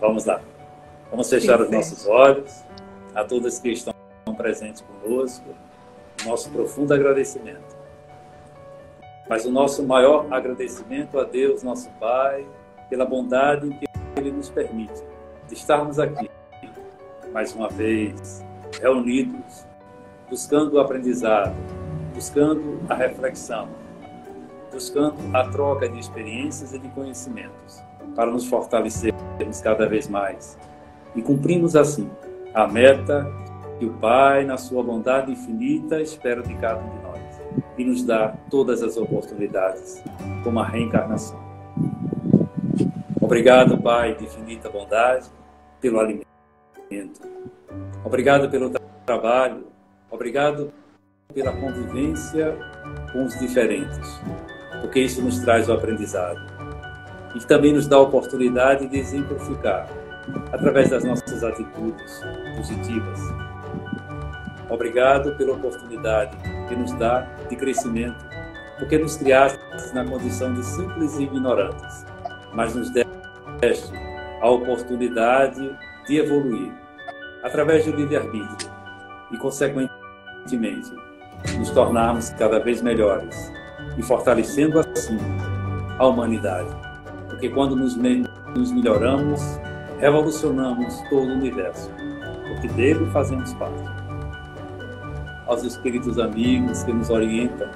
Vamos lá. Vamos fechar os nossos olhos. A todas que estão presentes conosco, nosso profundo agradecimento. Mas o nosso maior agradecimento a Deus, nosso Pai, pela bondade que Ele nos permite de estarmos aqui, mais uma vez, reunidos, buscando o aprendizado, buscando a reflexão, buscando a troca de experiências e de conhecimentos, para nos fortalecermos cada vez mais e cumprirmos assim a meta que o Pai, na sua bondade infinita, espera de cada um de nós e nos dá todas as oportunidades, como a reencarnação. Obrigado, Pai de infinita bondade, pelo alimento. Obrigado pelo trabalho. Obrigado pela convivência com os diferentes, porque isso nos traz o aprendizado. E também nos dá a oportunidade de exemplificar, através das nossas atitudes positivas. Obrigado pela oportunidade que nos dá de crescimento, porque nos criaste na condição de simples e ignorantes, mas nos deste a oportunidade de evoluir, através do livre-arbítrio, e, consequentemente, nos tornarmos cada vez melhores, e fortalecendo assim a humanidade. Porque quando nos melhoramos, revolucionamos todo o universo, porque dele fazemos parte. Aos espíritos amigos que nos orientam,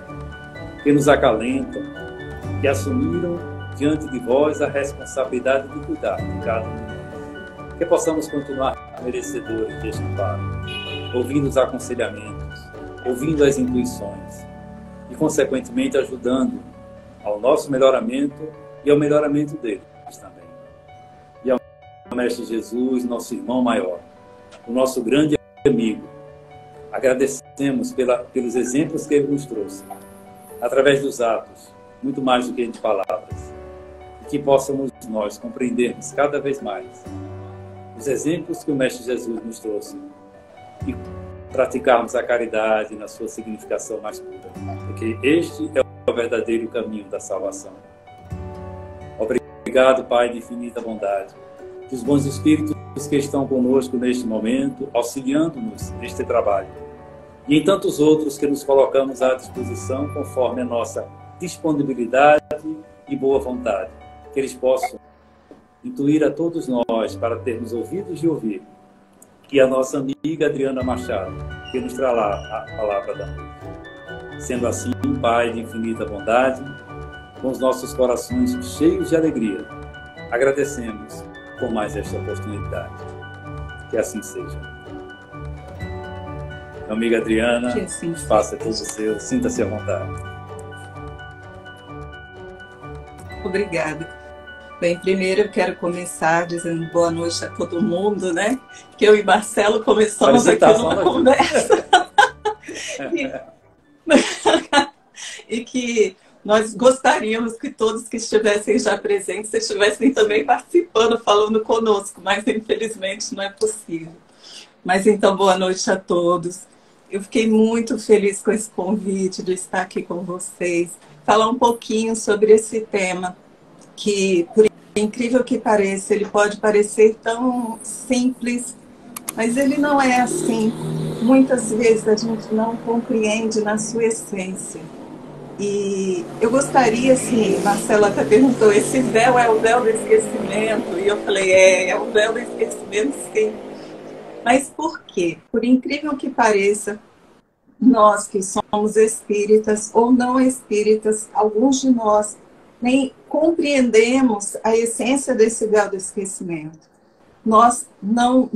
que nos acalentam, que assumiram diante de vós a responsabilidade de cuidar de cada um de nós. Que possamos continuar merecedores deste Pai, ouvindo os aconselhamentos, ouvindo as intuições e, consequentemente, ajudando ao nosso melhoramento e ao melhoramento deles também. E ao Mestre Jesus, nosso irmão maior, o nosso grande amigo, agradecemos pelos exemplos que Ele nos trouxe, através dos atos, muito mais do que de palavras, e que possamos nós compreendermos cada vez mais os exemplos que o Mestre Jesus nos trouxe e praticarmos a caridade na sua significação mais pura, porque este é o verdadeiro caminho da salvação. Obrigado, Pai de infinita bondade, que os bons espíritos que estão conosco neste momento, auxiliando-nos neste trabalho, e em tantos outros que nos colocamos à disposição conforme a nossa disponibilidade e boa vontade, que eles possam intuir a todos nós para termos ouvidos de ouvir, e a nossa amiga Adriana Machado, que nos trará a palavra da noite. Sendo assim, Pai de infinita bondade, com os nossos corações cheios de alegria, agradecemos por mais esta oportunidade. Que assim seja. Minha amiga Adriana, assim faça tudo seu, sinta-se à vontade. Obrigada. Bem, primeiro eu quero começar dizendo boa noite a todo mundo, né? Que eu e Marcelo começamos aqui numa conversa. E que nós gostaríamos que todos que estivessem já presentes estivessem também participando, falando conosco, mas infelizmente não é possível. Mas então, boa noite a todos. Eu fiquei muito feliz com esse convite de estar aqui com vocês, falar um pouquinho sobre esse tema, que, por incrível que pareça, ele pode parecer tão simples, mas ele não é assim. Muitas vezes a gente não compreende na sua essência. E eu gostaria, assim, Marcela até perguntou, esse véu é o véu do esquecimento? E eu falei, é o véu do esquecimento, sim. Mas por quê? Por incrível que pareça, nós que somos espíritas ou não espíritas, alguns de nós nem compreendemos a essência desse véu do esquecimento. Nós não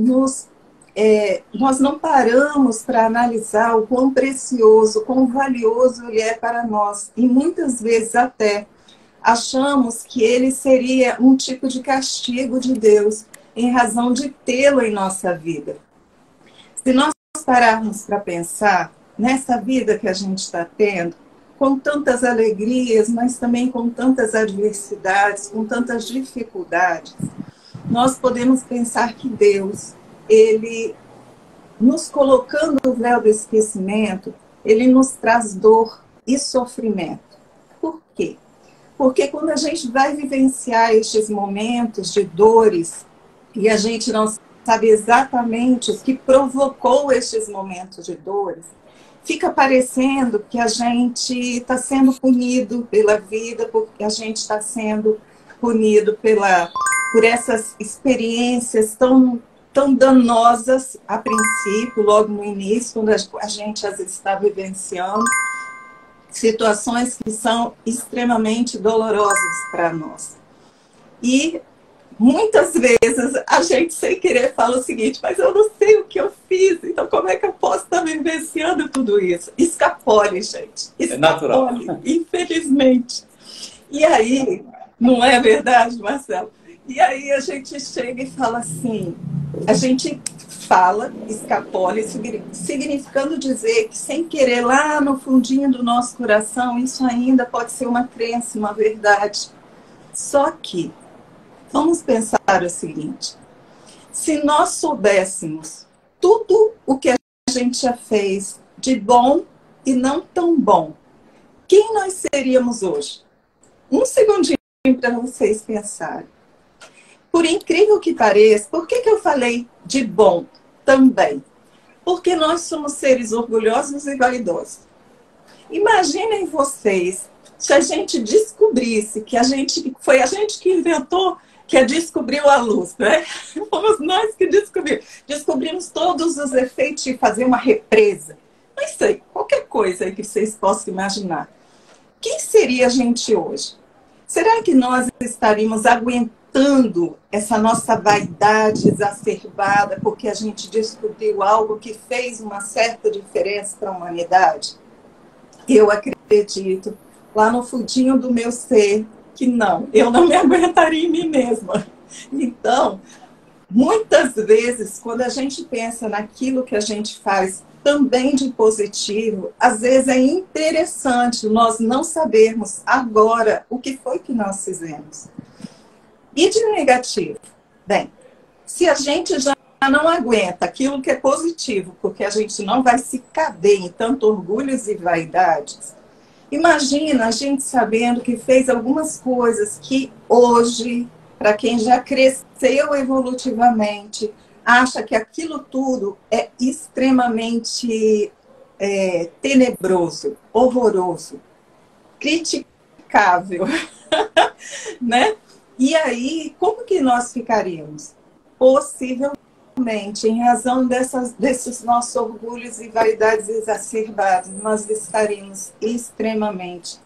paramos para analisar o quão precioso, quão valioso ele é para nós. E muitas vezes até achamos que ele seria um tipo de castigo de Deus, em razão de tê-lo em nossa vida. Se nós pararmos para pensar nessa vida que a gente está tendo, com tantas alegrias, mas também com tantas adversidades, com tantas dificuldades, nós podemos pensar que Deus, Ele, nos colocando no véu do esquecimento, Ele nos traz dor e sofrimento. Por quê? Porque quando a gente vai vivenciar estes momentos de dores, e a gente não sabe exatamente o que provocou estes momentos de dores, fica parecendo que a gente está sendo punido pela vida, porque a gente está sendo punido por essas experiências tão danosas a princípio, logo no início, quando a gente as está vivenciando, situações que são extremamente dolorosas para nós. E muitas vezes a gente, sem querer, fala o seguinte: mas eu não sei o que eu fiz, então como é que eu posso estar vivenciando tudo isso? Escapole, gente. Escapole, é natural. Infelizmente. E aí, não é verdade, Marcelo? E aí a gente chega e fala assim, a gente fala escapole, significando dizer que, sem querer, lá no fundinho do nosso coração, isso ainda pode ser uma crença, uma verdade. Só que vamos pensar o seguinte: se nós soubéssemos tudo o que a gente já fez de bom e não tão bom, quem nós seríamos hoje? Um segundinho para vocês pensarem. Por incrível que pareça, por que eu falei de bom também? Porque nós somos seres orgulhosos e vaidosos. Imaginem vocês se a gente descobrisse que foi a gente que inventou, que descobriu a luz, né? Fomos nós que descobrimos todos os efeitos de fazer uma represa. Não sei, qualquer coisa aí que vocês possam imaginar. Quem seria a gente hoje? Será que nós estaríamos aguentando essa nossa vaidade exacerbada porque a gente descobriu algo que fez uma certa diferença para a humanidade? Eu acredito, lá no fundinho do meu ser, que não, eu não me aguentaria em mim mesma. Então, muitas vezes, quando a gente pensa naquilo que a gente faz também de positivo, às vezes é interessante nós não sabermos agora o que foi que nós fizemos. E de negativo? Bem, se a gente já não aguenta aquilo que é positivo, porque a gente não vai se caber em tanto orgulhos e vaidades, imagina a gente sabendo que fez algumas coisas que hoje, para quem já cresceu evolutivamente, acha que aquilo tudo é extremamente tenebroso, horroroso, criticável, né? E aí, como que nós ficaríamos? Possivelmente, em razão desses nossos orgulhos e vaidades exacerbados, nós estaríamos extremamente...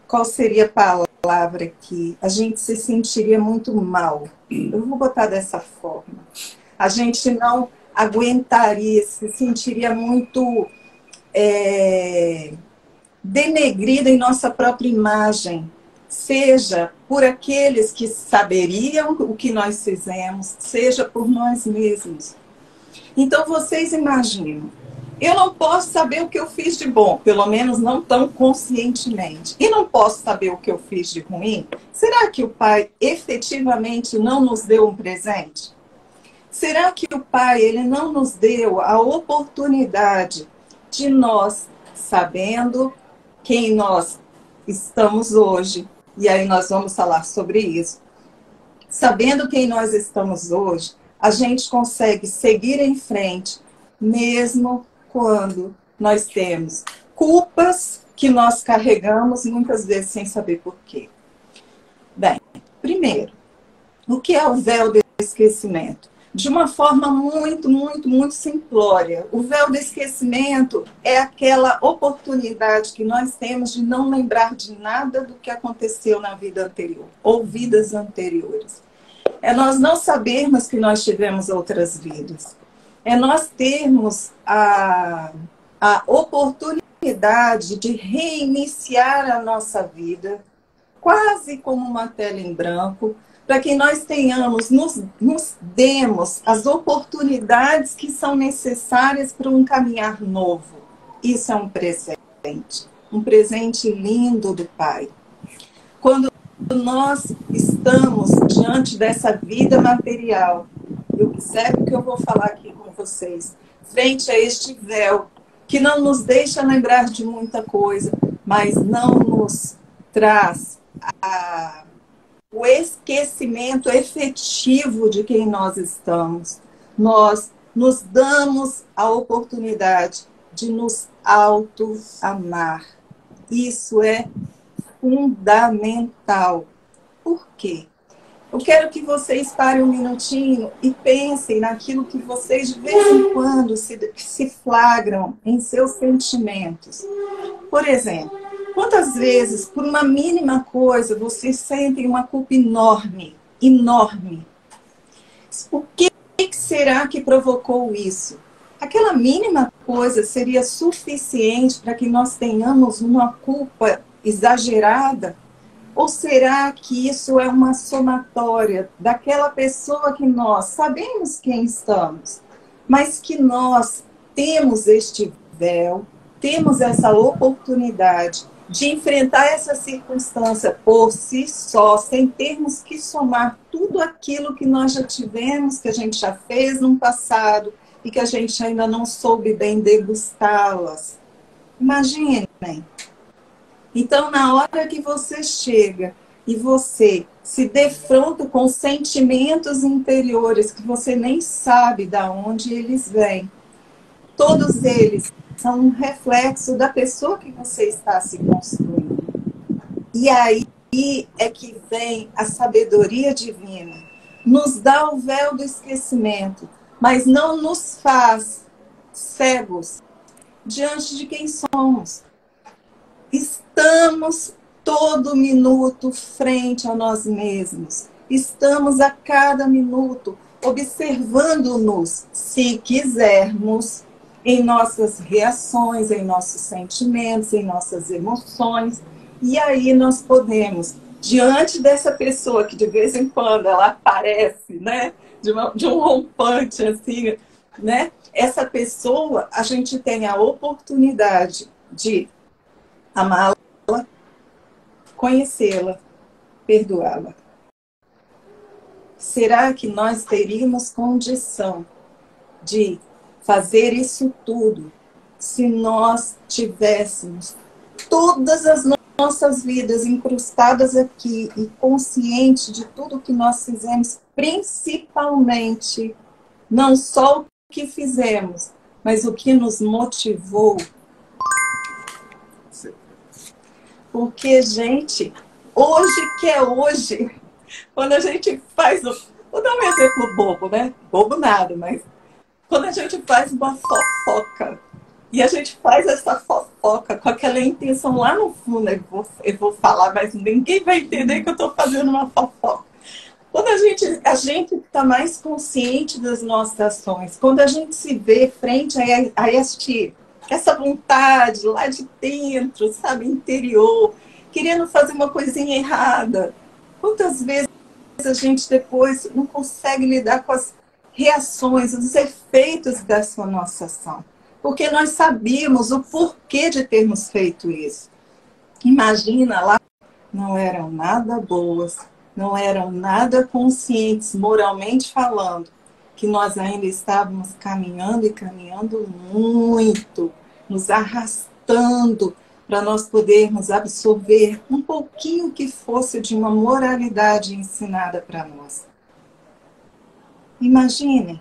Qual seria a palavra aqui? A gente se sentiria muito mal. Eu vou botar dessa forma. A gente não aguentaria, se sentiria muito denegrida em nossa própria imagem. Seja por aqueles que saberiam o que nós fizemos, seja por nós mesmos. Então, vocês imaginam, eu não posso saber o que eu fiz de bom, pelo menos não tão conscientemente. E não posso saber o que eu fiz de ruim? Será que o Pai efetivamente não nos deu um presente? Será que o Pai ele não nos deu a oportunidade de nós, sabendo quem nós estamos hoje, e aí nós vamos falar sobre isso, sabendo quem nós estamos hoje, a gente consegue seguir em frente, mesmo quando nós temos culpas que nós carregamos muitas vezes sem saber por quê. Bem, primeiro, o que é o véu do esquecimento? De uma forma muito, muito, muito simplória. O véu do esquecimento é aquela oportunidade que nós temos de não lembrar de nada do que aconteceu na vida anterior, ou vidas anteriores. É nós não sabermos que nós tivemos outras vidas. É nós termos a oportunidade de reiniciar a nossa vida, quase como uma tela em branco, para que nós tenhamos, nos demos as oportunidades que são necessárias para um caminhar novo. Isso é um presente lindo do Pai. Quando nós estamos diante dessa vida material, e observe o que eu vou falar aqui com vocês, frente a este véu, que não nos deixa lembrar de muita coisa, mas não nos traz o esquecimento efetivo de quem nós estamos. Nós nos damos a oportunidade de nos auto-amar. Isso é fundamental. Por quê? Eu quero que vocês parem um minutinho e pensem naquilo que vocês de vez em quando se flagram em seus sentimentos. Por exemplo, quantas vezes, por uma mínima coisa, vocês sentem uma culpa enorme, enorme? O que será que provocou isso? Aquela mínima coisa seria suficiente para que nós tenhamos uma culpa exagerada? Ou será que isso é uma somatória daquela pessoa que nós sabemos quem estamos, mas que nós temos este véu, temos essa oportunidade de enfrentar essa circunstância por si só, sem termos que somar tudo aquilo que nós já tivemos, que a gente já fez no passado e que a gente ainda não soube bem degustá-las? Imaginem. Então, na hora que você chega e você se defronta com sentimentos interiores que você nem sabe de onde eles vêm, todos eles são um reflexo da pessoa que você está se construindo. E aí é que vem a sabedoria divina. Nos dá o véu do esquecimento, mas não nos faz cegos diante de quem somos. Estamos todo minuto frente a nós mesmos. Estamos a cada minuto observando-nos, se quisermos, em nossas reações, em nossos sentimentos, em nossas emoções. E aí nós podemos, diante dessa pessoa que de vez em quando ela aparece, né, de um rompante assim, né, essa pessoa, a gente tem a oportunidade de amá-la, conhecê-la, perdoá-la. Será que nós teríamos condição de fazer isso tudo se nós tivéssemos todas as nossas vidas incrustadas aqui e consciente de tudo que nós fizemos, principalmente não só o que fizemos, mas o que nos motivou? Porque, gente, hoje que é hoje, quando a gente faz... Vou dar um exemplo bobo, né? Bobo nada, mas... Quando a gente faz uma fofoca, e a gente faz essa fofoca com aquela intenção lá no fundo, eu vou falar, mas ninguém vai entender que eu estou fazendo uma fofoca. Quando a gente está mais consciente das nossas ações, quando a gente se vê frente a essa vontade lá de dentro, sabe, interior, querendo fazer uma coisinha errada. Quantas vezes a gente depois não consegue lidar com as reações, os efeitos dessa nossa ação? Porque nós sabíamos o porquê de termos feito isso. Imagina lá, não eram nada boas, não eram nada conscientes, moralmente falando, que nós ainda estávamos caminhando e caminhando muito, nos arrastando para nós podermos absorver um pouquinho que fosse de uma moralidade ensinada para nós. Imaginem.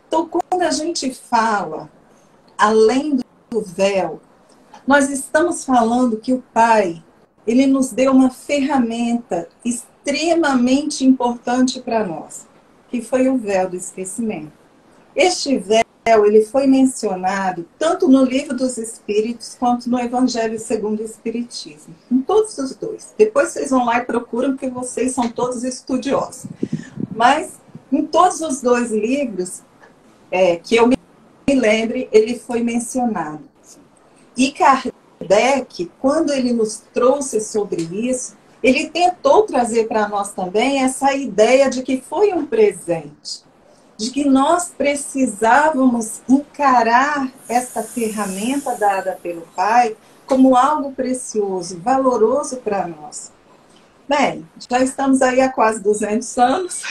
Então, quando a gente fala além do véu, nós estamos falando que o Pai, ele nos deu uma ferramenta extremamente importante para nós, que foi o véu do esquecimento. Este véu, ele foi mencionado tanto no Livro dos Espíritos quanto no Evangelho segundo o Espiritismo. Em todos os dois. Depois vocês vão lá e procuram, porque vocês são todos estudiosos. Mas em todos os dois livros, que eu me lembre, ele foi mencionado. E Kardec, quando ele nos trouxe sobre isso, ele tentou trazer para nós também essa ideia de que foi um presente, de que nós precisávamos encarar essa ferramenta dada pelo Pai como algo precioso, valoroso para nós. Bem, já estamos aí há quase 200 anos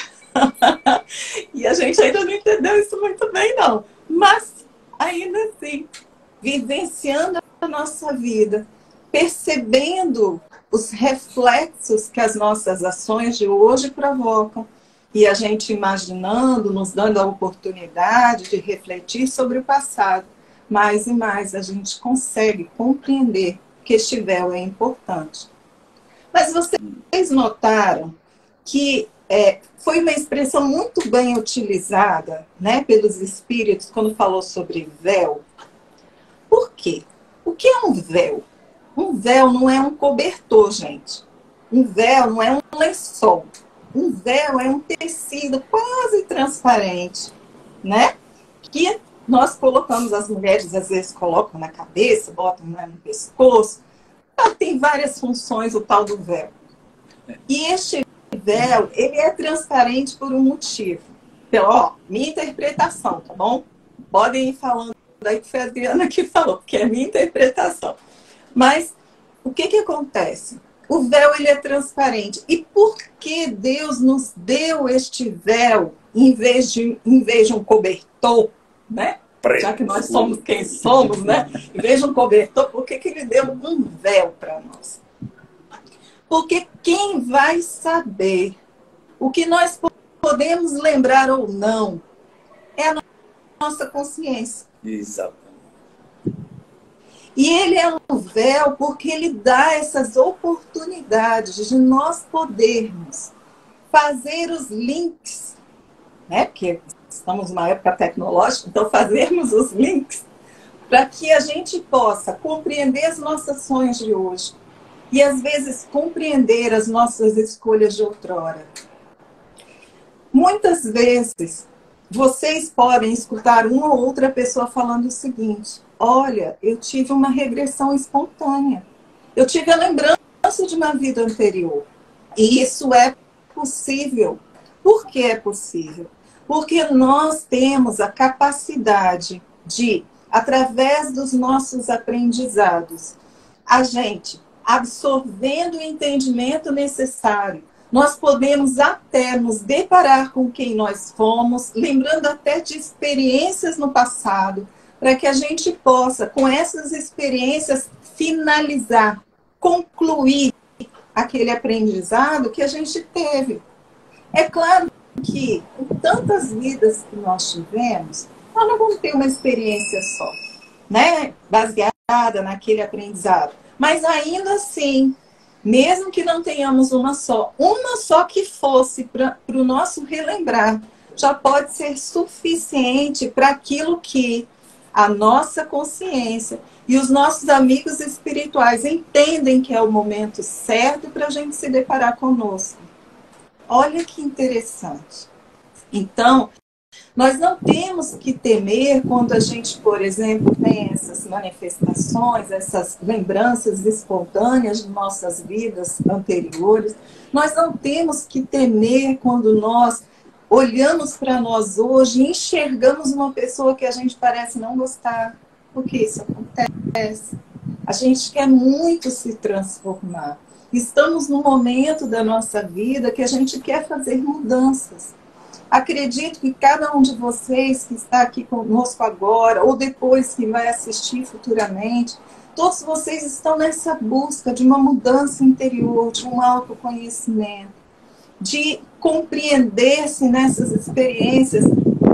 e a gente ainda não entendeu isso muito bem, não. Mas, ainda assim, vivenciando a nossa vida, percebendo os reflexos que as nossas ações de hoje provocam. E a gente imaginando, nos dando a oportunidade de refletir sobre o passado. Mais e mais a gente consegue compreender que este véu é importante. Mas vocês notaram que foi uma expressão muito bem utilizada, né, pelos espíritos quando falou sobre véu. Por quê? O que é um véu? Um véu não é um cobertor, gente. Um véu não é um lençol. Um véu é um tecido quase transparente, né? Que nós colocamos, as mulheres às vezes colocam na cabeça, botam no pescoço. Tem várias funções o tal do véu. E este véu, ele é transparente por um motivo. Então, minha interpretação, tá bom? Podem ir falando daí que foi a Adriana que falou, porque é minha interpretação. Mas o que acontece? O véu, ele é transparente. E por que Deus nos deu este véu em vez de um cobertor, né? Já que nós somos quem somos, né? Em vez de um cobertor, por que ele deu um véu para nós? Porque quem vai saber o que nós podemos lembrar ou não é a nossa consciência. Exatamente. E ele é um véu porque ele dá essas oportunidades de nós podermos fazer os links, né? Porque estamos numa época tecnológica, então fazermos os links para que a gente possa compreender as nossas ações de hoje e às vezes compreender as nossas escolhas de outrora. Muitas vezes vocês podem escutar uma ou outra pessoa falando o seguinte: olha, eu tive uma regressão espontânea. Eu tive a lembrança de uma vida anterior. E isso é possível. Por que é possível? Porque nós temos a capacidade de, através dos nossos aprendizados, a gente, absorvendo o entendimento necessário, nós podemos até nos deparar com quem nós fomos, lembrando até de experiências no passado, para que a gente possa, com essas experiências, finalizar, concluir aquele aprendizado que a gente teve. É claro que, com tantas vidas que nós tivemos, nós não vamos ter uma experiência só, né? Baseada naquele aprendizado. Mas ainda assim, mesmo que não tenhamos uma só que fosse para o nosso relembrar, já pode ser suficiente para aquilo que a nossa consciência e os nossos amigos espirituais entendem que é o momento certo para a gente se deparar conosco. Olha que interessante. Então, nós não temos que temer quando a gente, por exemplo, tem essas manifestações, essas lembranças espontâneas de nossas vidas anteriores. Nós não temos que temer quando nós olhamos para nós hoje e enxergamos uma pessoa que a gente parece não gostar. Porque isso acontece. A gente quer muito se transformar. Estamos num momento da nossa vida que a gente quer fazer mudanças. Acredito que cada um de vocês que está aqui conosco agora, ou depois que vai assistir futuramente, todos vocês estão nessa busca de uma mudança interior, de um autoconhecimento, de compreender-se nessas experiências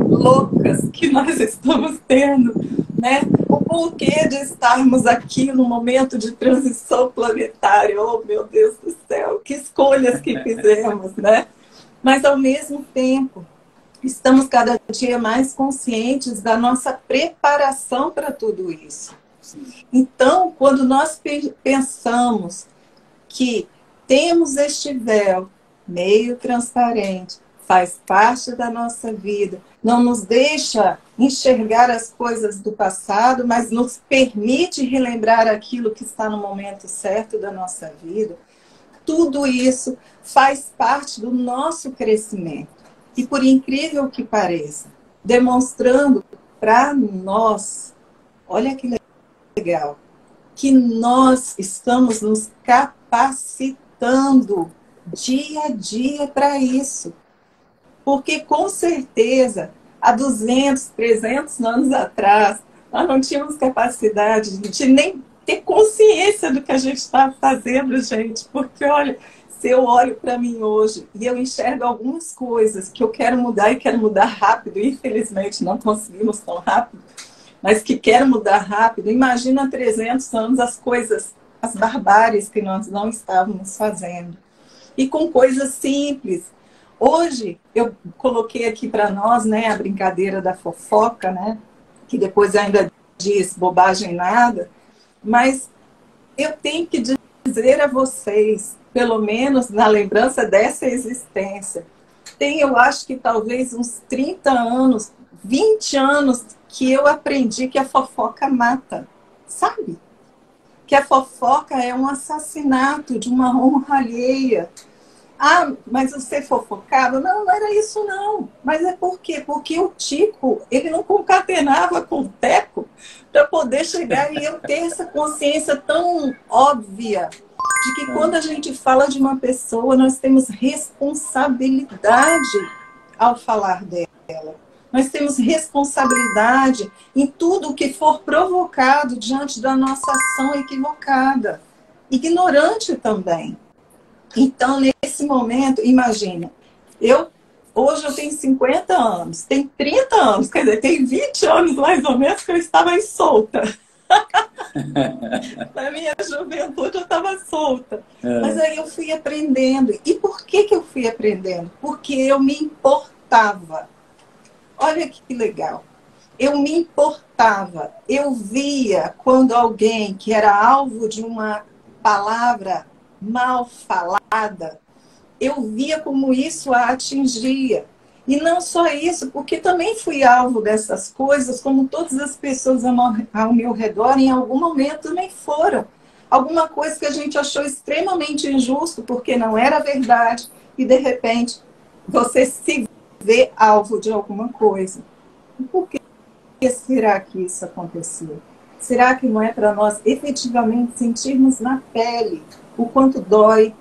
loucas que nós estamos tendo, né? O porquê de estarmos aqui no momento de transição planetária. Oh, meu Deus do céu, que escolhas que fizemos, né? Mas, ao mesmo tempo, estamos cada dia mais conscientes da nossa preparação para tudo isso. Então, quando nós pensamos que temos este véu meio transparente, faz parte da nossa vida, não nos deixa enxergar as coisas do passado, mas nos permite relembrar aquilo que está no momento certo da nossa vida, tudo isso faz parte do nosso crescimento. E por incrível que pareça, demonstrando para nós, olha que legal, que nós estamos nos capacitando dia a dia para isso. Porque com certeza, há 200, 300 anos atrás, nós não tínhamos capacidade de nem ter consciência do que a gente está fazendo, gente. Porque, olha, se eu olho para mim hoje e eu enxergo algumas coisas que eu quero mudar e quero mudar rápido, infelizmente não conseguimos tão rápido, mas que quero mudar rápido, imagina há 300 anos as coisas, as barbáries que nós não estávamos fazendo. E com coisas simples. Hoje, eu coloquei aqui para nós, né, a brincadeira da fofoca, né, que depois ainda diz bobagem nada, mas eu tenho que dizer a vocês, pelo menos na lembrança dessa existência, tem, eu acho que talvez uns 30 anos, 20 anos que eu aprendi que a fofoca mata, sabe? Que a fofoca é um assassinato de uma honra alheia. Ah, mas você fofocava? Não, não era isso não. Mas é por quê? Porque o Tico, ele não concatenava com o Teco para poder chegar e eu ter essa consciência tão óbvia de que quando a gente fala de uma pessoa, nós temos responsabilidade ao falar dela. Nós temos responsabilidade em tudo o que for provocado diante da nossa ação equivocada. Ignorante também. Então, nesse momento, imagina, hoje eu tenho 50 anos, tem 30 anos, quer dizer, tem 20 anos mais ou menos que eu estava aí solta. Na minha juventude eu estava solta. Mas aí eu fui aprendendo. E por que eu fui aprendendo? Porque eu me importava. Olha que legal. Eu me importava. Eu via quando alguém que era alvo de uma palavra mal falada, eu via como isso a atingia. E não só isso, porque também fui alvo dessas coisas, como todas as pessoas ao meu redor, em algum momento também foram. Alguma coisa que a gente achou extremamente injusto, porque não era verdade, e de repente você se vê alvo de alguma coisa. E por que será que isso aconteceu? Será que não é para nós efetivamente sentirmos na pele o quanto dói,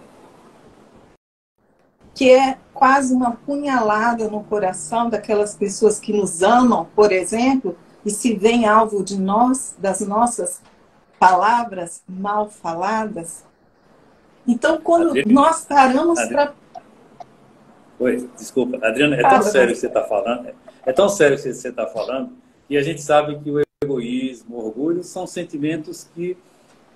que é quase uma punhalada no coração daquelas pessoas que nos amam, por exemplo, e se veem alvo de nós, das nossas palavras mal faladas? Então, quando Adriana, nós paramos para... Oi, desculpa. Adriana, é tão sério o que você está falando, é tão sério o que você está falando, que a gente sabe que o egoísmo, o orgulho são sentimentos que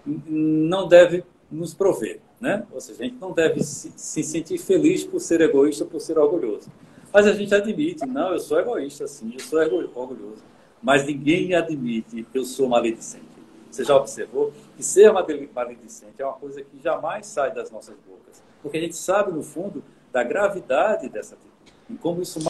não devem nos prover, né? Ou seja, a gente não deve se sentir feliz por ser egoísta, por ser orgulhoso. Mas a gente admite, não, eu sou egoísta, sim, eu sou orgulhoso. Mas ninguém admite que eu sou maledicente. Você já observou que ser maledicente é uma coisa que jamais sai das nossas bocas. Porque a gente sabe, no fundo, da gravidade dessa atitude. E como isso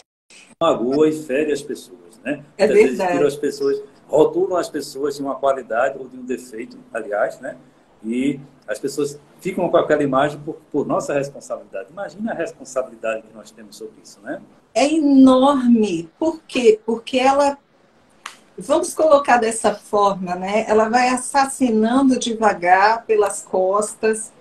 magoa e fere as pessoas, né? É verdade. As pessoas, rotulam as pessoas de uma qualidade ou de um defeito, aliás, né? E as pessoas ficam com aquela imagem por nossa responsabilidade. Imagina a responsabilidade que nós temos sobre isso, né? É enorme. Por quê? Porque ela, vamos colocar dessa forma, né? Ela vai assassinando devagar pelas costas.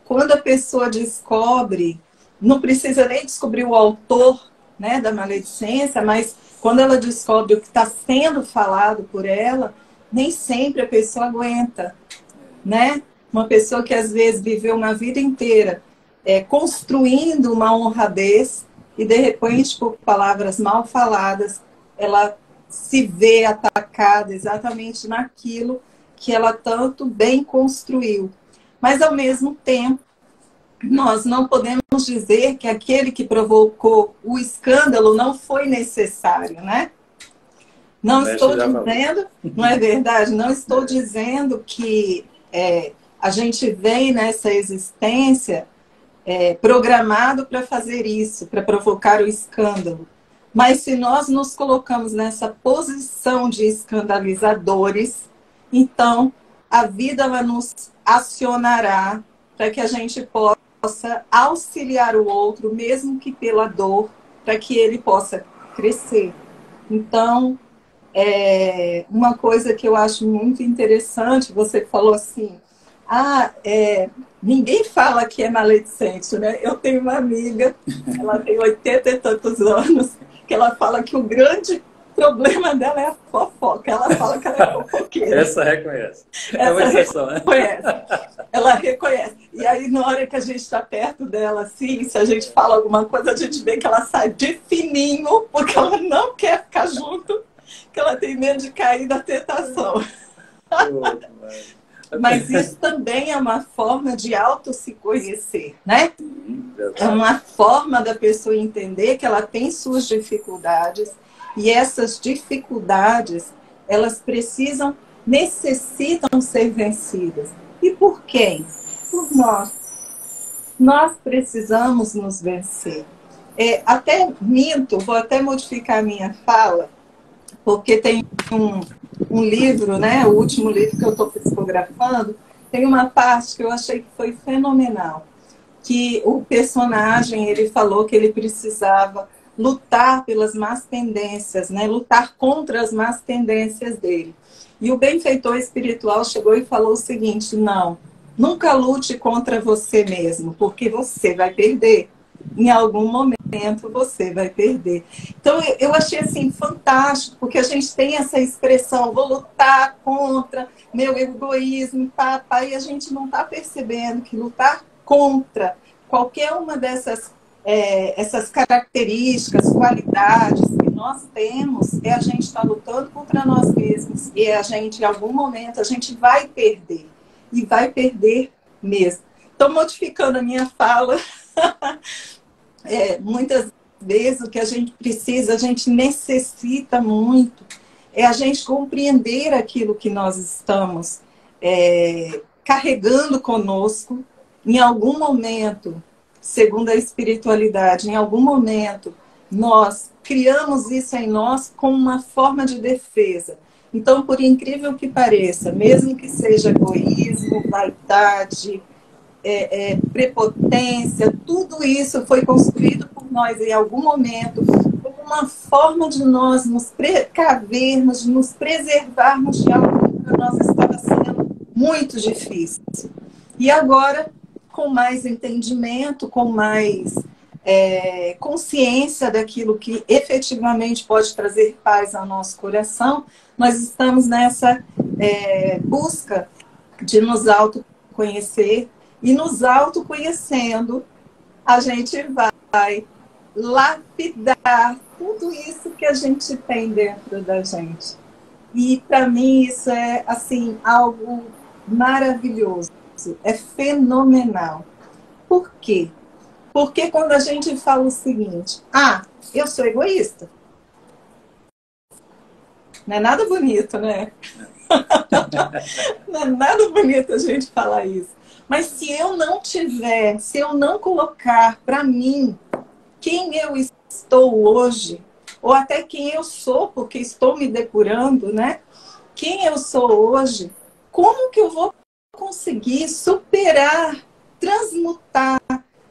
Quando a pessoa descobre, não precisa nem descobrir o autor, né, da maledicência, mas quando ela descobre o que está sendo falado por ela, nem sempre a pessoa aguenta, né? Uma pessoa que às vezes viveu uma vida inteira construindo uma honradez e de repente, por palavras mal faladas, ela se vê atacada exatamente naquilo que ela tanto bem construiu. Mas ao mesmo tempo, nós não podemos dizer que aquele que provocou o escândalo não foi necessário, né? Não estou dizendo, não é verdade? Não estou dizendo que a gente vem nessa existência programado para fazer isso, para provocar o escândalo. Mas se nós nos colocamos nessa posição de escandalizadores, então a vida ela nos acionará para que a gente possa auxiliar o outro, mesmo que pela dor, para que ele possa crescer. Então, uma coisa que eu acho muito interessante, você falou assim, ninguém fala que é maledicente, né? Eu tenho uma amiga, ela tem 80 e tantos anos, que ela fala que o grande problema dela é a fofoca. Ela fala que ela é fofoqueira. Essa reconhece. É uma exceção, né? Ela reconhece. E aí, na hora que a gente está perto dela, assim, se a gente fala alguma coisa, a gente vê que ela sai de fininho, porque ela não quer ficar junto, que ela tem medo de cair da tentação. Mas isso também é uma forma de auto se conhecer, né? É uma forma da pessoa entender que ela tem suas dificuldades e essas dificuldades, elas necessitam ser vencidas. E por quem? Por nós. Nós precisamos nos vencer. Até minto, vou até modificar a minha fala, porque tem um livro, né, o último livro que eu estou psicografando, tem uma parte que eu achei que foi fenomenal, que o personagem, ele falou que ele precisava lutar pelas más tendências, né, lutar contra as más tendências dele. E o benfeitor espiritual chegou e falou o seguinte: não, nunca lute contra você mesmo, porque você vai perder. Em algum momento você vai perder. Então eu achei assim fantástico, porque a gente tem essa expressão, vou lutar contra meu egoísmo, e a gente não está percebendo que lutar contra qualquer uma dessas essas características, qualidades que nós temos, a gente está lutando contra nós mesmos. E a gente, em algum momento, a gente vai perder. E vai perder mesmo. Estou modificando a minha fala. Muitas vezes o que a gente precisa, a gente necessita muito, é a gente compreender aquilo que nós estamos carregando conosco. Em algum momento, segundo a espiritualidade, em algum momento, nós criamos isso em nós como uma forma de defesa. Então, por incrível que pareça, mesmo que seja egoísmo, vaidade, prepotência, tudo isso foi construído por nós em algum momento como uma forma de nós nos precavermos, de nos preservarmos de algo que para nós estava sendo muito difícil. E agora, com mais entendimento, com mais consciência daquilo que efetivamente pode trazer paz ao nosso coração, nós estamos nessa busca de nos autoconhecer, e nos autoconhecendo, a gente vai lapidar tudo isso que a gente tem dentro da gente. E para mim isso é assim algo maravilhoso, é fenomenal. Por quê? Porque quando a gente fala o seguinte: eu sou egoísta. Não é nada bonito, né? Não é nada bonito a gente falar isso. Mas se eu não tiver, se eu não colocar para mim quem eu estou hoje, ou até quem eu sou, porque estou me depurando, né? Quem eu sou hoje, como que eu vou conseguir superar, transmutar,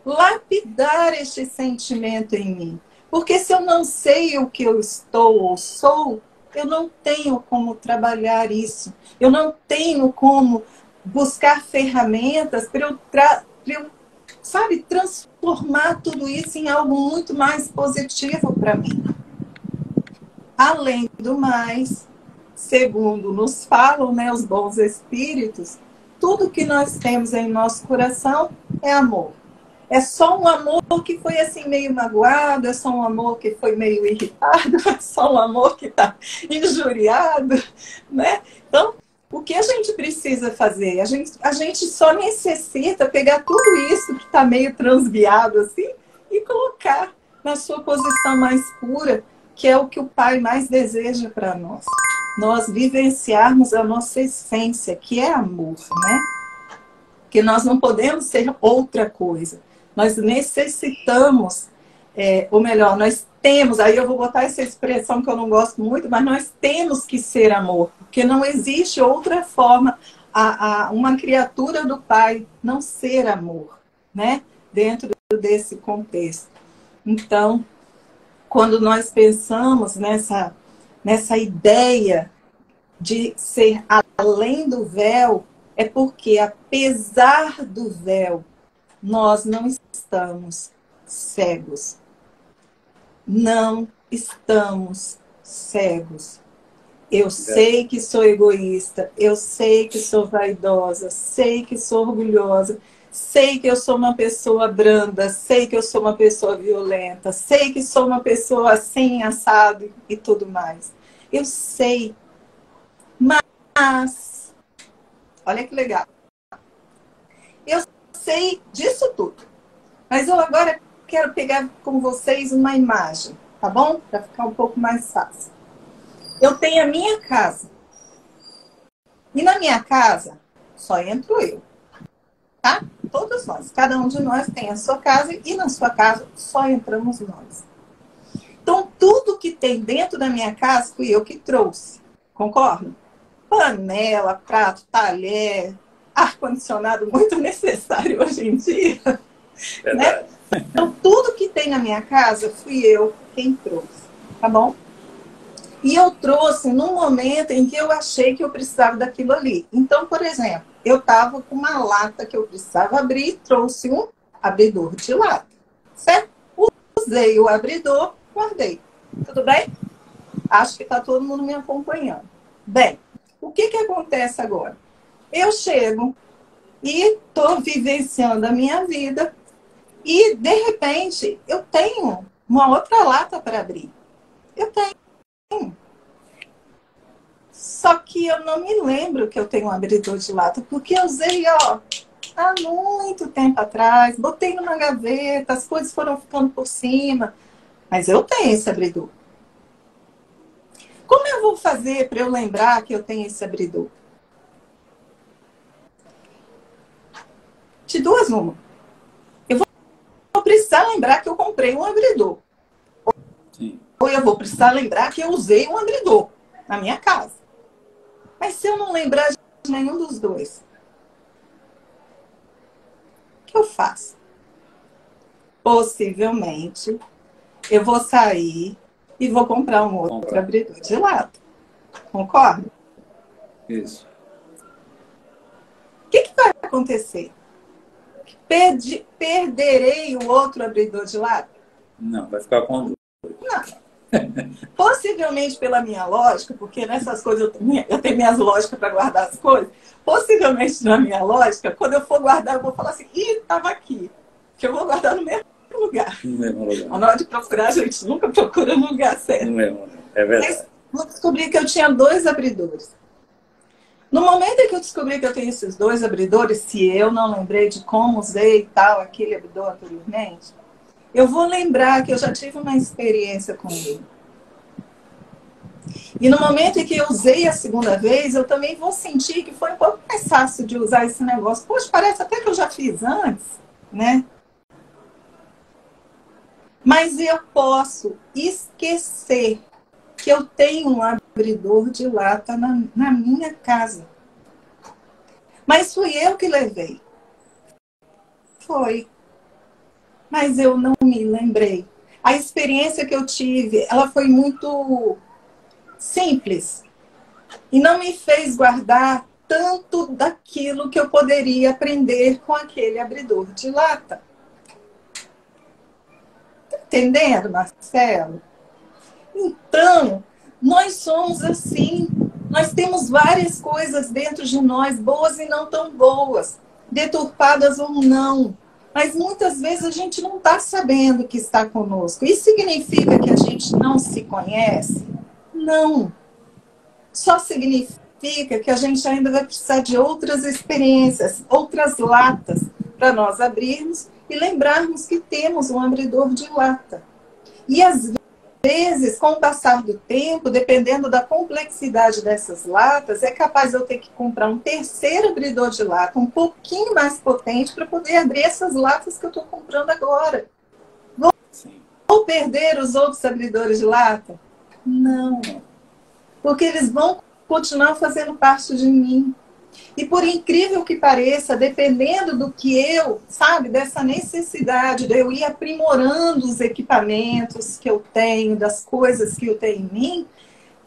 lapidar este sentimento em mim? Porque se eu não sei o que eu estou ou sou, eu não tenho como trabalhar isso. Eu não tenho como buscar ferramentas para eu, transformar tudo isso em algo muito mais positivo para mim. Além do mais, segundo nos falam, né, os bons espíritos, tudo que nós temos em nosso coração é amor. É só um amor que foi assim meio magoado, é só um amor que foi meio irritado, é só um amor que está injuriado, né? Então, o que a gente precisa fazer? A gente só necessita pegar tudo isso que está meio transviado assim e colocar na sua posição mais pura, que é o que o Pai mais deseja para nós. Nós vivenciarmos a nossa essência, que é amor, né? Que nós não podemos ser outra coisa. Nós necessitamos, ou melhor, nós temos, aí eu vou botar essa expressão que eu não gosto muito, mas nós temos que ser amor, porque não existe outra forma uma criatura do Pai não ser amor, né? Dentro desse contexto. Então, quando nós pensamos nessa ideia de ser além do véu, é porque, apesar do véu, nós não estamos cegos. Não estamos cegos. Eu sei que sou egoísta, eu sei que sou vaidosa, sei que sou orgulhosa, sei que eu sou uma pessoa branda, sei que eu sou uma pessoa violenta, sei que sou uma pessoa assim, assado e tudo mais. Eu sei, mas, olha que legal, eu sei disso tudo, mas eu agora quero pegar com vocês uma imagem, tá bom? Para ficar um pouco mais fácil. Eu tenho a minha casa. E na minha casa, só entro eu. Tá? Todos nós. Cada um de nós tem a sua casa e na sua casa só entramos nós. Então, tudo que tem dentro da minha casa fui eu que trouxe. Concorda? Panela, prato, talher, ar-condicionado muito necessário hoje em dia. Né? Então, tudo que tem na minha casa fui eu quem trouxe. Tá bom? E eu trouxe num momento em que eu achei que eu precisava daquilo ali. Então, por exemplo, eu estava com uma lata que eu precisava abrir e trouxe um abridor de lata. Certo? Usei o abridor, guardei. Tudo bem? Acho que está todo mundo me acompanhando. Bem, o que acontece agora? Eu chego e estou vivenciando a minha vida e, de repente, eu tenho uma outra lata para abrir. Eu tenho. Só que eu não me lembro que eu tenho um abridor de lata, porque eu usei, ó, há muito tempo atrás, botei numa gaveta, as coisas foram ficando por cima, mas eu tenho esse abridor. Como eu vou fazer para eu lembrar que eu tenho esse abridor? De duas uma. Eu vou precisar lembrar que eu comprei um abridor. Sim. Ou eu vou precisar lembrar que eu usei um abridor na minha casa. Mas se eu não lembrar de nenhum dos dois, o que eu faço? Possivelmente, eu vou sair e vou comprar um outro abridor de lata. Concorda? Isso. O que vai acontecer? Perderei o outro abridor de lata? Não, vai ficar com dúvida. Não. Possivelmente pela minha lógica, porque nessas coisas eu tenho minhas lógicas para guardar as coisas, possivelmente na minha lógica, quando eu for guardar, eu vou falar assim, estava aqui. Que eu vou guardar no mesmo lugar. No mesmo lugar. Na hora de procurar, a gente nunca procura no lugar certo. No mesmo lugar. É verdade. Mas vou descobrir que eu tinha 2 abridores. No momento em que eu descobri que eu tenho esses 2 abridores, se eu não lembrei de como usei e tal, aquele abridor anteriormente, eu vou lembrar que eu já tive uma experiência com ele. E no momento em que eu usei a segunda vez, eu também vou sentir que foi um pouco mais fácil de usar esse negócio. Poxa, parece até que eu já fiz antes, né? Mas eu posso esquecer que eu tenho um abridor de lata na minha casa. Mas fui eu que levei. Foi. Mas eu não me lembrei. A experiência que eu tive, ela foi muito simples. E não me fez guardar tanto daquilo que eu poderia aprender com aquele abridor de lata. Tá entendendo, Marcelo? Então, nós somos assim. Nós temos várias coisas dentro de nós, boas e não tão boas, deturpadas ou não. Mas muitas vezes a gente não está sabendo que está conosco. Isso significa que a gente não se conhece? Não. Só significa que a gente ainda vai precisar de outras experiências, outras latas, para nós abrirmos e lembrarmos que temos um abridor de lata. E às vezes, com o passar do tempo, dependendo da complexidade dessas latas, é capaz de eu ter que comprar um terceiro abridor de lata, um pouquinho mais potente, para poder abrir essas latas que eu estou comprando agora. Vou perder os outros abridores de lata? Não. Porque eles vão continuar fazendo parte de mim. E por incrível que pareça, dependendo do que eu, sabe, dessa necessidade de eu ir aprimorando os equipamentos que eu tenho, das coisas que eu tenho em mim,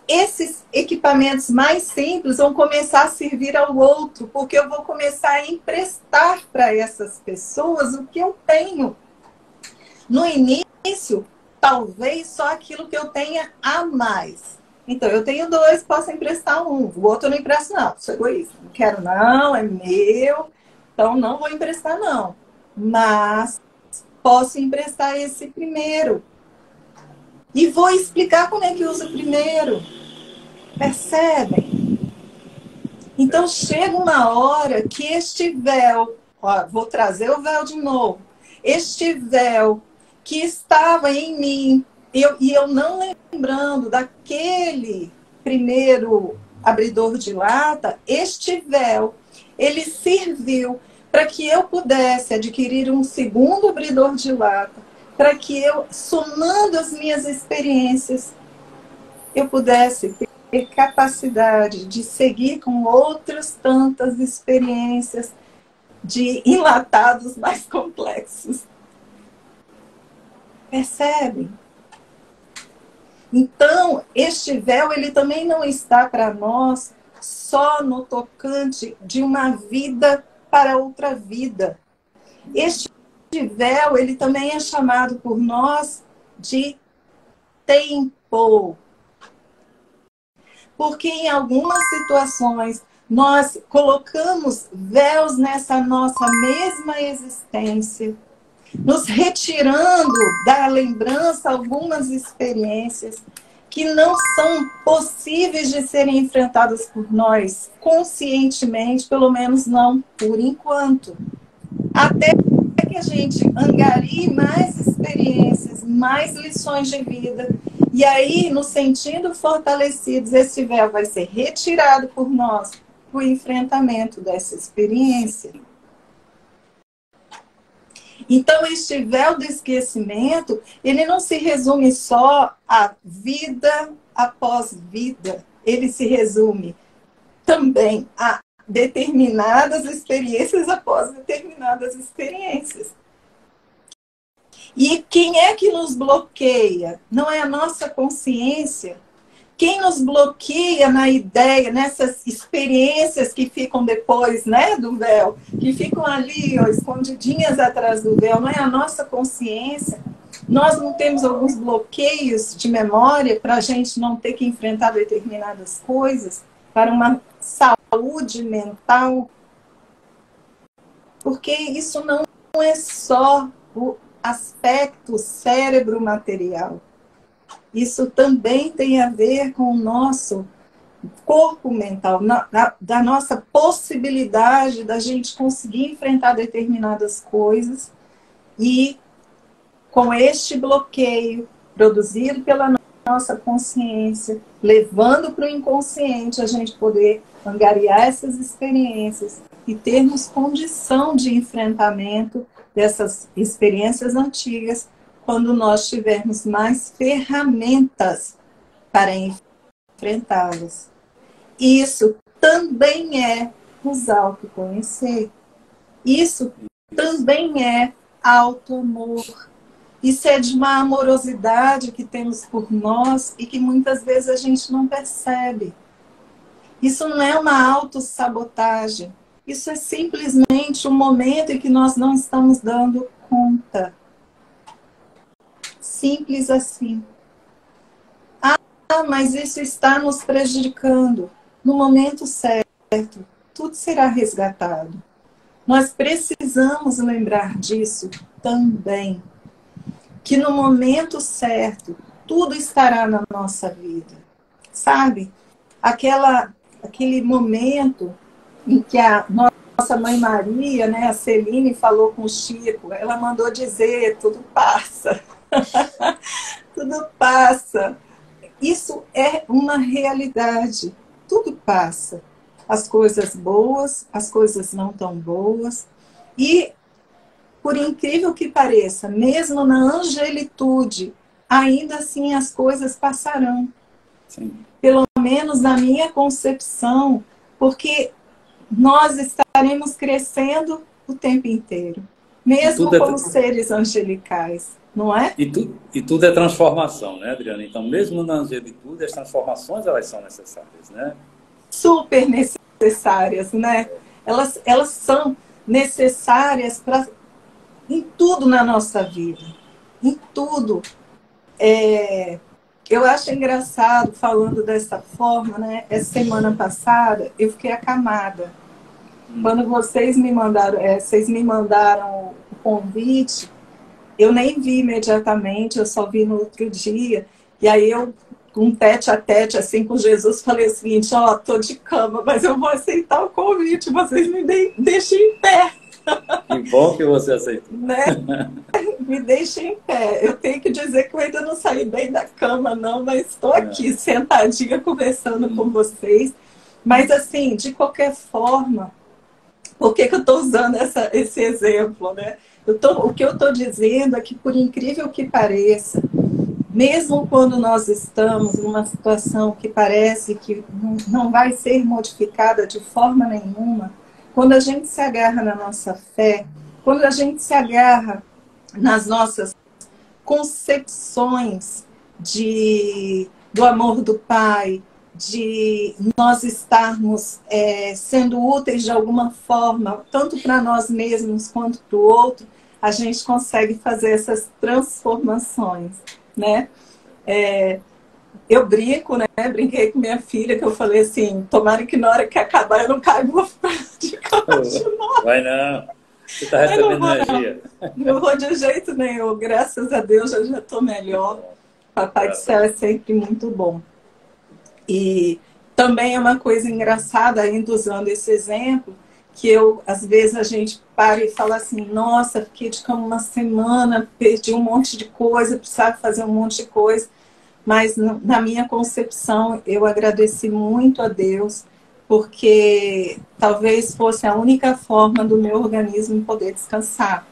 esses equipamentos mais simples vão começar a servir ao outro, porque eu vou começar a emprestar para essas pessoas o que eu tenho. No início, talvez só aquilo que eu tenha a mais. Então, eu tenho dois, posso emprestar um. O outro eu não empresto, não. Sou egoísta. Não quero, não. É meu. Então, não vou emprestar, não. Mas posso emprestar esse primeiro. E vou explicar como é que usa o primeiro. Percebem? Então, chega uma hora que este véu... Ó, vou trazer o véu de novo. Este véu que estava em mim, e eu não lembrando daquele primeiro abridor de lata, este véu, ele serviu para que eu pudesse adquirir um segundo abridor de lata, para que eu, somando as minhas experiências, eu pudesse ter capacidade de seguir com outras tantas experiências de enlatados mais complexos. Percebem? Então, este véu, ele também não está para nós só no tocante de uma vida para outra vida. Este véu, ele também é chamado por nós de tempo. Porque em algumas situações nós colocamos véus nessa nossa mesma existência, nos retirando da lembrança algumas experiências que não são possíveis de serem enfrentadas por nós conscientemente, pelo menos não por enquanto. Até que a gente angarie mais experiências, mais lições de vida, e aí, nos sentindo fortalecidos, esse véu vai ser retirado por nós para o enfrentamento dessa experiência. Então, este véu do esquecimento, ele não se resume só a vida após vida. Ele se resume também a determinadas experiências após determinadas experiências. E quem é que nos bloqueia? Não é a nossa consciência. Quem nos bloqueia na ideia, nessas experiências que ficam depois, né, do véu, que ficam ali, ó, escondidinhas atrás do véu, não é a nossa consciência? Nós não temos alguns bloqueios de memória para a gente não ter que enfrentar determinadas coisas, para uma saúde mental? Porque isso não é só o aspecto cérebro material. Isso também tem a ver com o nosso corpo mental, da nossa possibilidade da gente conseguir enfrentar determinadas coisas e com este bloqueio produzido pela nossa consciência, levando para o inconsciente, a gente poder angariar essas experiências e termos condição de enfrentamento dessas experiências antigas quando nós tivermos mais ferramentas para enfrentá-las. Isso também é nos autoconhecer. Isso também é auto-amor. Isso é de uma amorosidade que temos por nós e que muitas vezes a gente não percebe. Isso não é uma autossabotagem. Isso é simplesmente um momento em que nós não estamos dando conta. Simples assim. Ah, mas isso está nos prejudicando. No momento certo, tudo será resgatado. Nós precisamos lembrar disso também. Que no momento certo, tudo estará na nossa vida. Sabe? Aquele momento em que a nossa mãe Maria, né, a Celine, falou com o Chico, ela mandou dizer, tudo passa. Tudo passa. Isso é uma realidade. Tudo passa. As coisas boas, as coisas não tão boas. E, por incrível que pareça, mesmo na angelitude, ainda assim as coisas passarão. Sim. Pelo menos na minha concepção, porque nós estaremos crescendo o tempo inteiro. Mesmo como seres angelicais. Não é? E tudo é transformação, né, Adriana? Então, mesmo na angelitude, as transformações, elas são necessárias, né? Super necessárias, né? Elas são necessárias em tudo na nossa vida. Em tudo Eu acho engraçado, falando dessa forma, né? Essa semana passada, eu fiquei acamada. Quando vocês me mandaram o convite, eu nem vi imediatamente, eu só vi no outro dia. E aí eu, um tete a tete, assim, com Jesus, falei o seguinte, ó, tô de cama, mas eu vou aceitar o convite, vocês me deixem em pé. Que bom que você aceitou. Né? Me deixem em pé. Eu tenho que dizer que eu ainda não saí bem da cama, não, mas estou aqui, sentadinha, conversando com vocês. Mas, assim, de qualquer forma, por que eu estou usando esse exemplo, né? O que eu estou dizendo é que, por incrível que pareça, mesmo quando nós estamos numa situação que parece que não vai ser modificada de forma nenhuma, quando a gente se agarra na nossa fé, quando a gente se agarra nas nossas concepções do amor do Pai, de nós estarmos sendo úteis de alguma forma, tanto para nós mesmos quanto para o outro, a gente consegue fazer essas transformações, né? Eu brinco, né? Brinquei com minha filha, que eu falei assim, tomara que na hora que acabar eu não caia de cama de novo. Vai não. Você está recebendo energia. Não vou de jeito nenhum. Graças a Deus eu já estou melhor. Papai do céu é sempre muito bom. E também é uma coisa engraçada, ainda usando esse exemplo, que às vezes a gente para e fala assim, nossa, fiquei de cama uma semana, perdi um monte de coisa, precisava fazer um monte de coisa. Mas na minha concepção, eu agradeci muito a Deus, porque talvez fosse a única forma do meu organismo poder descansar.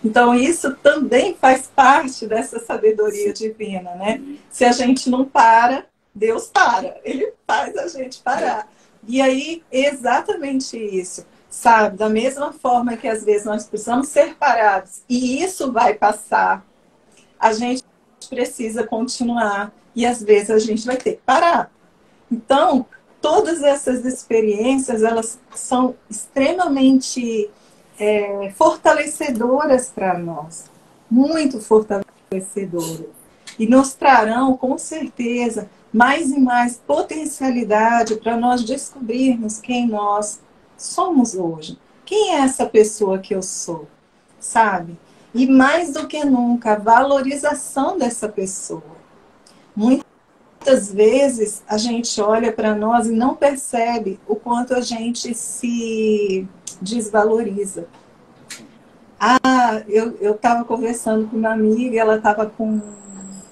Então, isso também faz parte dessa sabedoria divina, né? Se a gente não para, Deus para. Ele faz a gente parar. E aí, exatamente isso, sabe? Da mesma forma que às vezes nós precisamos ser parados, e isso vai passar, a gente precisa continuar e às vezes a gente vai ter que parar. Então, todas essas experiências, elas são extremamente fortalecedoras para nós, muito fortalecedoras, e nos trarão, com certeza, mais e mais potencialidade para nós descobrirmos quem nós somos hoje. Quem é essa pessoa que eu sou, sabe? E mais do que nunca, a valorização dessa pessoa. Muitas vezes a gente olha para nós e não percebe o quanto a gente se desvaloriza. Eu estava conversando com uma amiga, ela estava com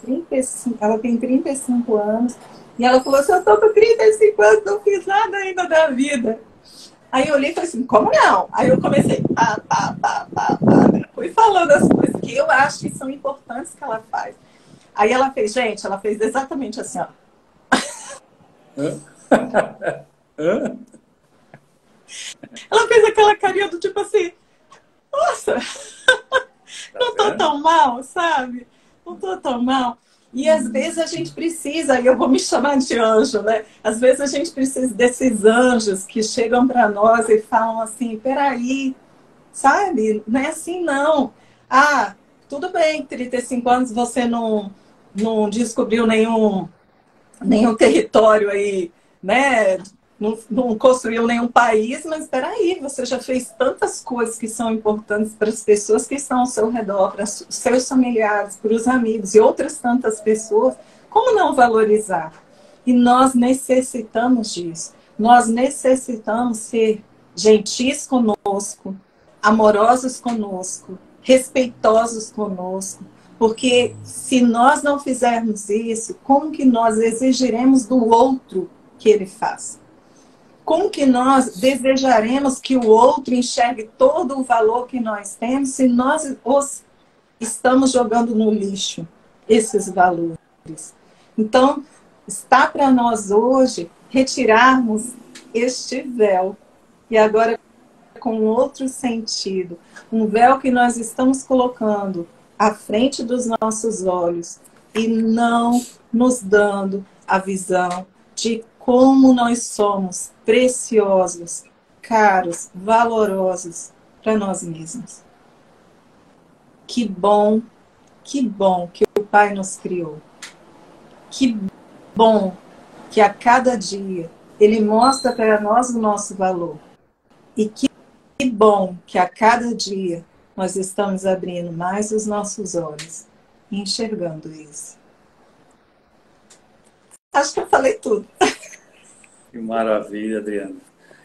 35, ela tem 35 anos, e ela falou assim, eu estou com 35 anos, não fiz nada ainda da vida. Aí eu olhei e falei assim, como não? Aí eu comecei, fui falando as coisas que eu acho que são importantes que ela faz. Aí ela fez, gente, ela fez exatamente assim, ó. Ela fez aquela carinha do tipo assim, nossa, não tô tão mal, sabe? Não tô tão mal. E às vezes a gente precisa, e eu vou me chamar de anjo, né? Às vezes a gente precisa desses anjos que chegam para nós e falam assim, peraí, sabe? Não é assim não. Ah, tudo bem, 35 anos você não descobriu nenhum território aí, né? Não construiu nenhum país, mas espera aí, você já fez tantas coisas que são importantes para as pessoas que estão ao seu redor, para os seus familiares, para os amigos e outras tantas pessoas, como não valorizar? E nós necessitamos disso. Nós necessitamos ser gentis conosco, amorosos conosco, respeitosos conosco, porque se nós não fizermos isso, como que nós exigiremos do outro que ele faça? Como que nós desejaremos que o outro enxergue todo o valor que nós temos se nós estamos jogando no lixo esses valores? Então, está para nós hoje retirarmos este véu. E agora com outro sentido. Um véu que nós estamos colocando à frente dos nossos olhos e não nos dando a visão de como nós somos preciosos, caros, valorosos para nós mesmos. Que bom que o Pai nos criou. Que bom que a cada dia Ele mostra para nós o nosso valor. E que bom que a cada dia nós estamos abrindo mais os nossos olhos e enxergando isso. Acho que eu falei tudo. Que maravilha, Adriana.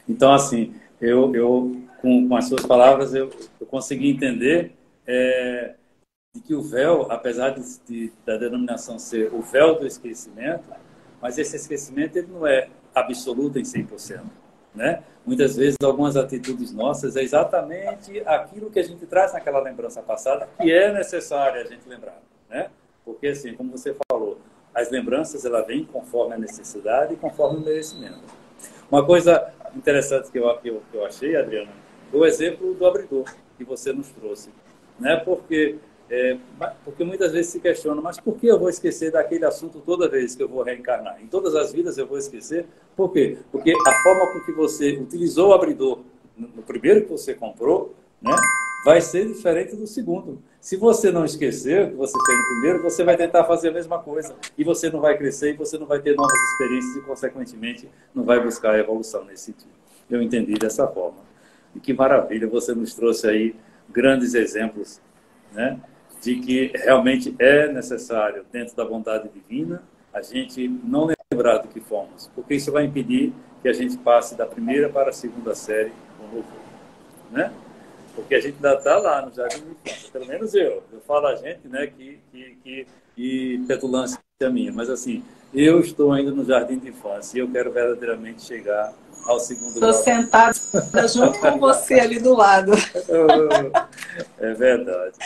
Então, assim, eu com as suas palavras, eu consegui entender de que o véu, apesar da denominação ser o véu do esquecimento, mas esse esquecimento ele não é absoluto em 100%. Né? Muitas vezes, algumas atitudes nossas é exatamente aquilo que a gente traz naquela lembrança passada que é necessário a gente lembrar. Né? Porque, assim, como você falou, as lembranças ela vêm conforme a necessidade e conforme o merecimento. Uma coisa interessante que eu achei, Adriana, foi o exemplo do abridor que você nos trouxe. Né? Porque muitas vezes se questiona, mas por que eu vou esquecer daquele assunto toda vez que eu vou reencarnar? Em todas as vidas eu vou esquecer? Por quê? Porque a forma com que você utilizou o abridor no primeiro que você comprou, né, vai ser diferente do segundo. Se você não esquecer o que você fez no primeiro, você vai tentar fazer a mesma coisa. E você não vai crescer, e você não vai ter novas experiências e, consequentemente, não vai buscar a evolução nesse sentido. Eu entendi dessa forma. E que maravilha, você nos trouxe aí grandes exemplos, né, de que realmente é necessário, dentro da vontade divina, a gente não lembrar do que fomos, porque isso vai impedir que a gente passe da primeira para a segunda série com louvor, né? Porque a gente ainda está lá no jardim de infância, pelo menos eu falo a gente, né, que petulância minha, mas assim, eu estou ainda no jardim de infância e eu quero verdadeiramente chegar ao segundo grau. Estou sentada junto com você ali do lado. É verdade.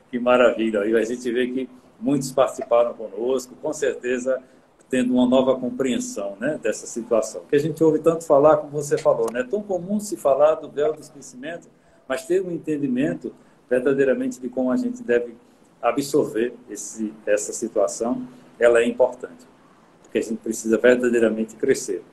Que maravilha. E a gente vê que muitos participaram conosco, com certeza tendo uma nova compreensão, né, dessa situação. Que a gente ouve tanto falar, como você falou, né? É tão comum se falar do véu do esquecimento, mas ter um entendimento verdadeiramente de como a gente deve absorver essa situação, ela é importante. Porque a gente precisa verdadeiramente crescer.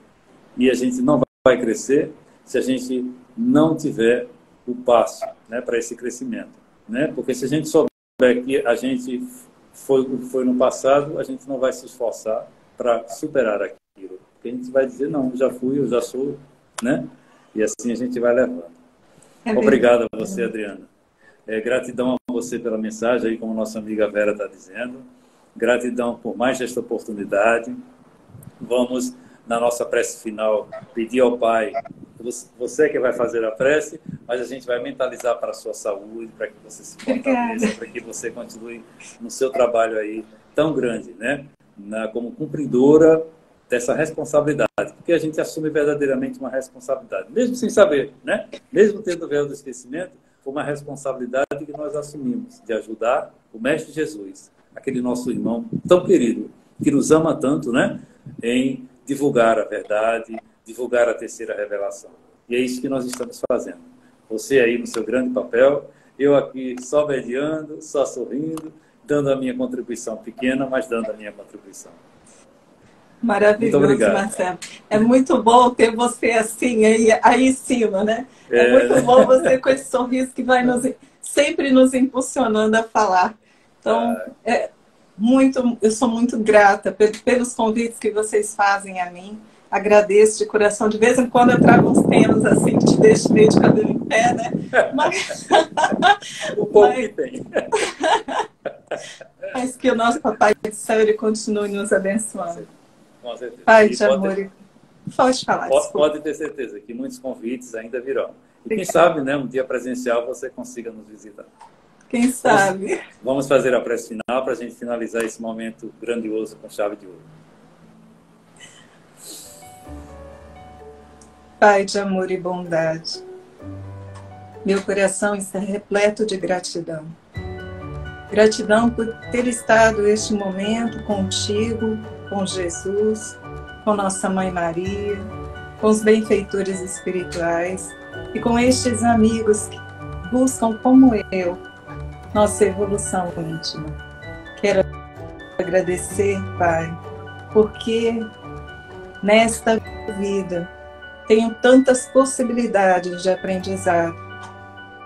E a gente não vai crescer se a gente não tiver o passo, né, para esse crescimento. Né? Porque se a gente souber que a gente foi no passado, a gente não vai se esforçar para superar aquilo. Porque a gente vai dizer, não, eu já fui, eu já sou, né? E assim a gente vai levando. Obrigado a você, Adriana. Gratidão a você pela mensagem, aí, como nossa amiga Vera está dizendo. Gratidão por mais esta oportunidade. Vamos, na nossa prece final, pedir ao Pai, você que vai fazer a prece, mas a gente vai mentalizar para a sua saúde, para que você se fortaleça, para que você continue no seu trabalho aí tão grande, né? Como cumpridora dessa responsabilidade, porque a gente assume verdadeiramente uma responsabilidade, mesmo sem saber, né? Mesmo tendo o véu do esquecimento, foi uma responsabilidade que nós assumimos, de ajudar o Mestre Jesus, aquele nosso irmão tão querido, que nos ama tanto, né? Em divulgar a verdade, divulgar a terceira revelação. E é isso que nós estamos fazendo. Você aí no seu grande papel, eu aqui só mediando, só sorrindo, dando a minha contribuição pequena, mas dando a minha contribuição. Maravilhoso, Marcelo. É muito bom ter você assim, aí em cima, né? É muito bom você com esse sorriso que vai sempre nos impulsionando a falar. Então, eu sou muito grata pelos convites que vocês fazem a mim. Agradeço de coração. De vez em quando eu trago uns temas assim que te deixo meio de cabelo em pé, né? Mas... o pouco que tem. Mas que o nosso Papai do Céu ele continue nos abençoando. Com certeza. Pai de amor. Pode falar. Pode ter certeza que muitos convites ainda virão. E quem sabe, né, um dia presencial você consiga nos visitar. Quem sabe? Vamos fazer a prece final para a gente finalizar esse momento grandioso com chave de ouro. Pai de amor e bondade, meu coração está repleto de gratidão. Gratidão por ter estado este momento contigo, com Jesus, com nossa Mãe Maria, com os benfeitores espirituais e com estes amigos que buscam, como eu, nossa evolução íntima. Quero agradecer, Pai, porque nesta vida tenho tantas possibilidades de aprendizado.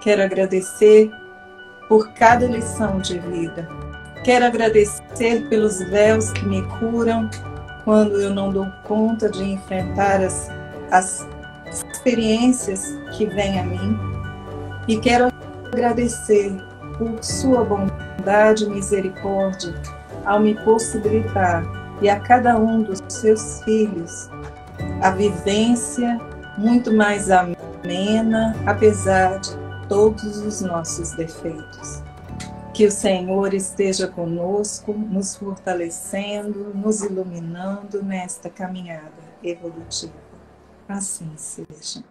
Quero agradecer por cada lição de vida, Quero agradecer pelos véus que me curam quando eu não dou conta de enfrentar as experiências que vêm a mim. E quero agradecer por sua bondade e misericórdia ao me possibilitar, e a cada um dos seus filhos, a vivência muito mais amena, apesar de todos os nossos defeitos. Que o Senhor esteja conosco, nos fortalecendo, nos iluminando nesta caminhada evolutiva. Assim seja.